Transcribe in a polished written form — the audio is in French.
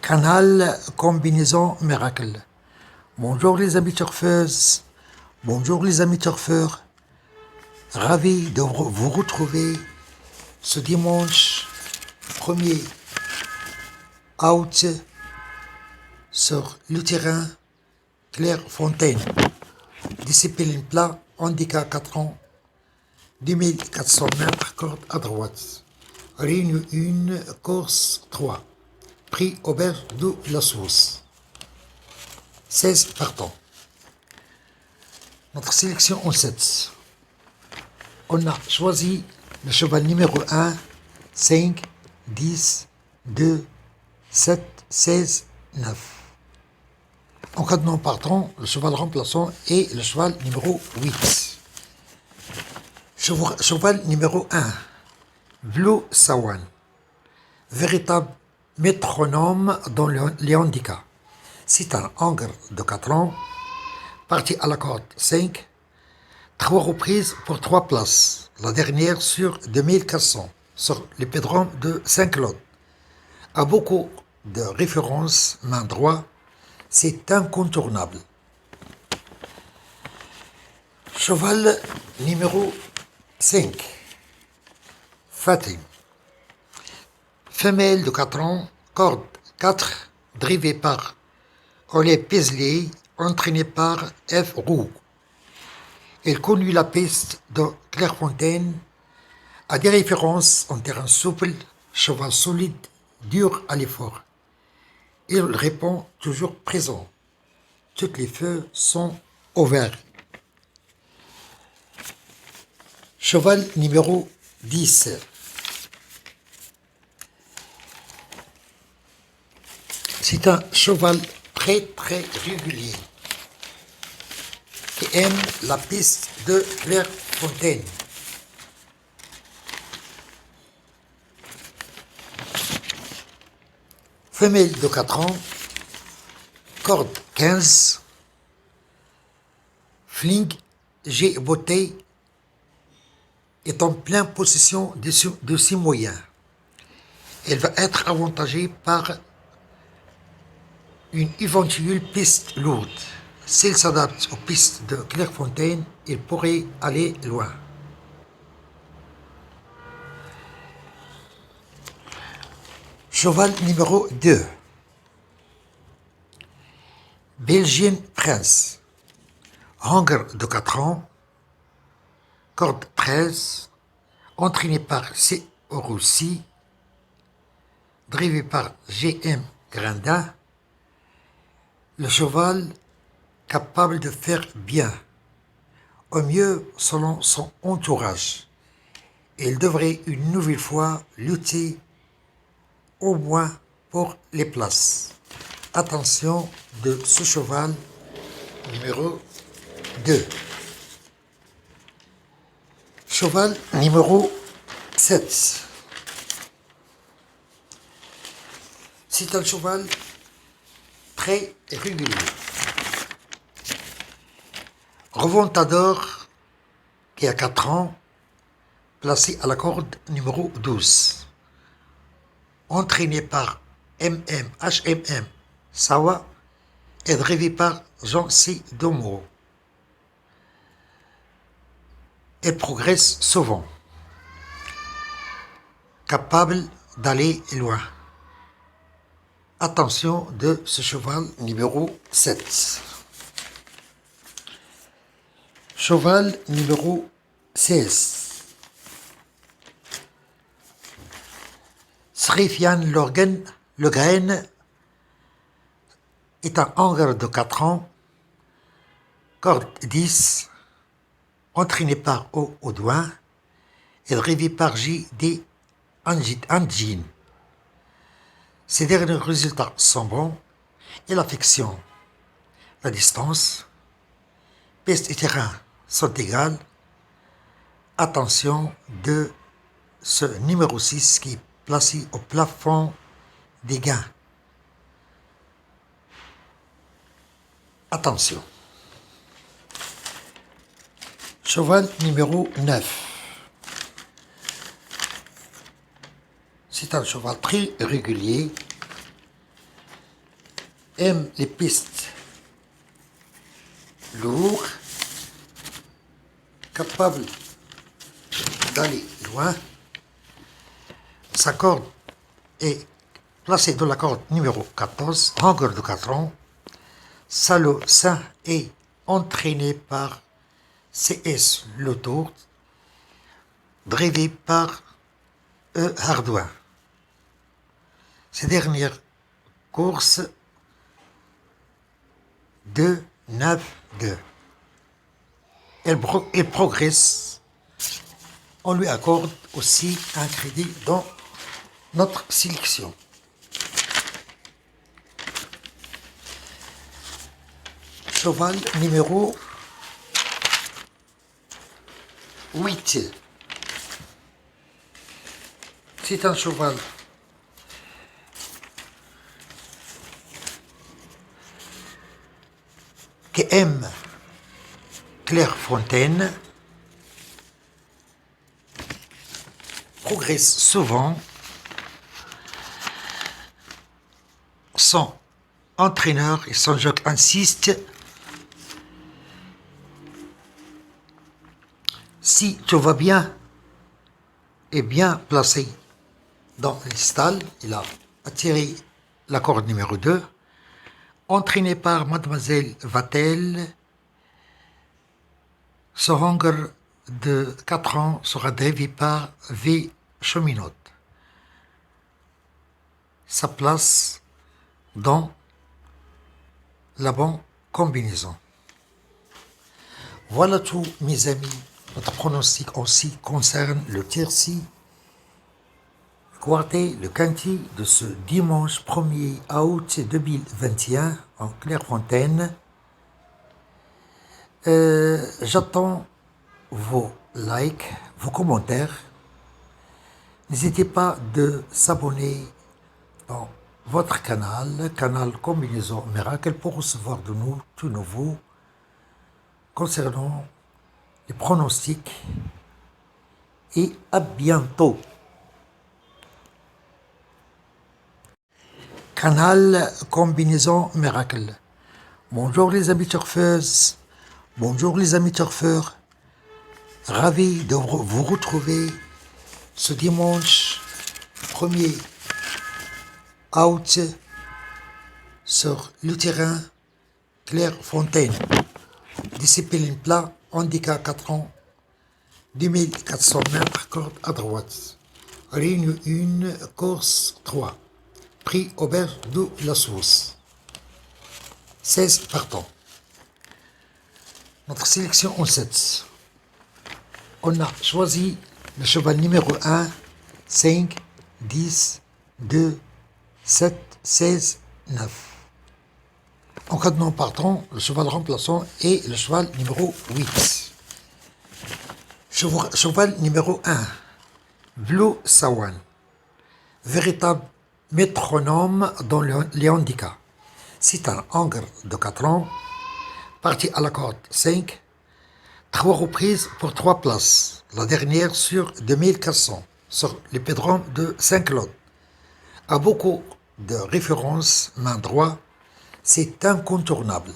Canal Combinaison Miracle. Bonjour les amis turfeuses, bonjour les amis turfeurs. Ravi de vous retrouver ce dimanche 1er août sur le terrain Clairefontaine. Discipline plat, handicap 4 ans, 2400 mètres, corde à droite. Réunion 1, course 3. Prix Auberge de la Sauce. 16 partants. Notre sélection en 7. On a choisi le cheval numéro 1, 5, 10, 2, 7, 16, 9. En cas de non partant, le cheval remplaçant est le cheval numéro 8. Cheval numéro 1, Blue Sawan. Véritable métronome dans les handicaps. C'est un hangre de 4 ans, parti à la corde 5, 3 reprises pour 3 places, la dernière sur 2400, sur l'hippodrome de Saint-Claude. A beaucoup de références main droit, c'est incontournable. Cheval numéro 5, Fatim. Femelle de 4 ans, corde 4, drivée par Olé Paisley, entraînée par F. Roux. Elle connut la piste de Clairefontaine, a des références en terrain souple, cheval solide, dur à l'effort. Il répond toujours présent. Toutes les feux sont au vert. Cheval numéro 10. C'est un cheval très régulier qui aime la piste de Clairefontaine. Femelle de 4 ans, corde 15, Fling G. Beauté est en pleine possession de ses moyens. Elle va être avantagée par une éventuelle piste lourde. S'il s'adapte aux pistes de Clairefontaine, il pourrait aller loin. Cheval numéro 2. Belgian Prince. Hangre de 4 ans. Corde 13. Entraîné par C. Orussi. Drivé par GM Grandin. Le cheval capable de faire bien, au mieux selon son entourage. Il devrait une nouvelle fois lutter au moins pour les places. Attention de ce cheval numéro 2. Cheval numéro 7. C'est un cheval très régulier. Reventador qui a 4 ans, placé à la corde numéro 12. Entraîné par HMM Sawa et drivé par Jean-C. Domo. Elle progresse souvent, capable d'aller loin. Attention de ce cheval numéro 7. Cheval numéro 16. Srifian Le Grain est un hangre de 4 ans, corde 10, entraîné par O. Audouin et drivé par J.D. Angine. Ses derniers résultats sont bons et l'affection, la distance, piste et terrain sont égales. Attention de ce numéro 6 qui est placé au plafond des gains. Attention. Cheval numéro 9. C'est un cheval très régulier aime les pistes lourdes, capable d'aller loin. Sa corde est placée dans la corde numéro 14, longueur de 4 ans. Salo Saint est entraîné par CS Le Tour, drivé par E. Hardouin. Ces dernières courses 2, 9, 2. Elle progresse. On lui accorde aussi un crédit dans notre sélection. Cheval numéro 8. C'est un cheval qui aime Clairefontaine, progresse souvent. Son entraîneur et son jockey insistent. Si tu vas bien et bien placé dans les stalles, il a attiré la corde numéro 2, entraîné par Mademoiselle Vatel. Ce hunger de 4 ans sera drivé par V. Cheminote. Sa place dans la bonne combinaison. Voilà tout, mes amis. Notre pronostic aussi concerne le tiercé, le quartet, le quintet de ce dimanche 1er août 2021 en Clairefontaine. J'attends vos likes, vos commentaires. N'hésitez pas de s'abonner dans votre canal Combinaison Miracle, pour recevoir de nous tout nouveau concernant les pronostics. Et à bientôt. Canal Combinaison Miracle. Bonjour les amis turfeuses, bonjour les amis turfeurs. Ravi de vous retrouver ce dimanche 1er août sur le terrain Clairefontaine. Discipline plat, handicap 4 ans, 2400 mètres, corde à droite. Réunion 1, course 3. Prix Auberge de la Sauce. 16 partants. Notre sélection en 7. On a choisi le cheval numéro 1, 5, 10, 2, 7, 16, 9. En cas de non partant, le cheval remplaçant est le cheval numéro 8. Cheval numéro 1, Blue Sawan. Véritable métronome dans les handicaps. C'est un hangre de 4 ans, parti à la corde 5, 3 reprises pour 3 places, la dernière sur 2400, sur l'hippodrome de Saint-Claude. A beaucoup de références main droite, c'est incontournable.